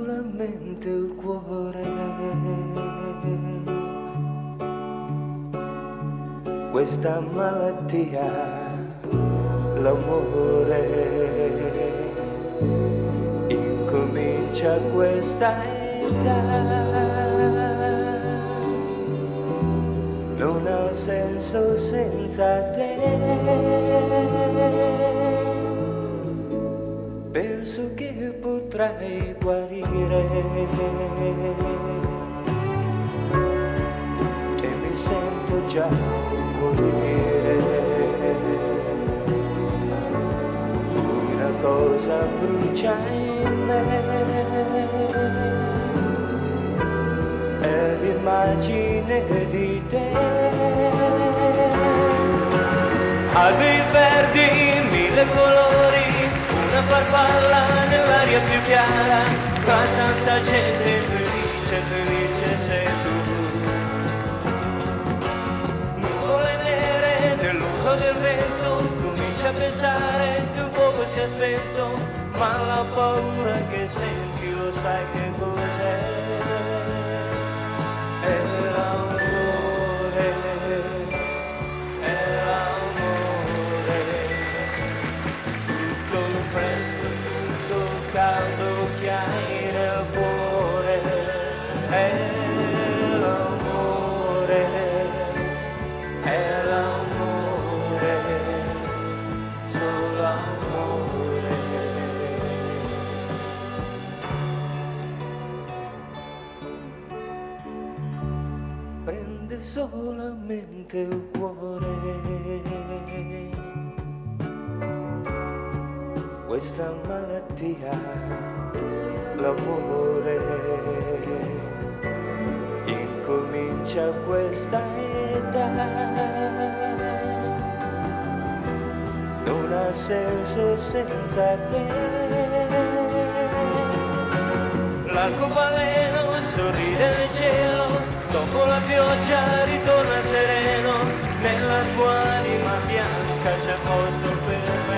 solamente il cuore. Questa malattia, l'amore, incomincia a questa età. Non ha senso senza te. Penso che potrai guarire e mi sento già morire. Una cosa brucia in me, è l'immagine di te. Alberi verdi, mille colori, una farfalla nell'aria più chiara, tra tanta gente felice, felice sei tu. Nuvole nere nell'urlo del vento, comincia a pensare che un poco si aspetto, ma la paura che senti lo sai che cos'è? È l'amore, è l'amore, tutto il freddo, tutto il caldo che hai nel cuore. È l'amore, è l'amore, solo amore. Prende solamente il cuore. Questa malattia, l'amore, incomincia a questa età. Non ha senso senza te. L'arcobaleno sorride nel cielo, dopo la pioggia ritorna sereno, nella tua anima bianca c'è posto per me.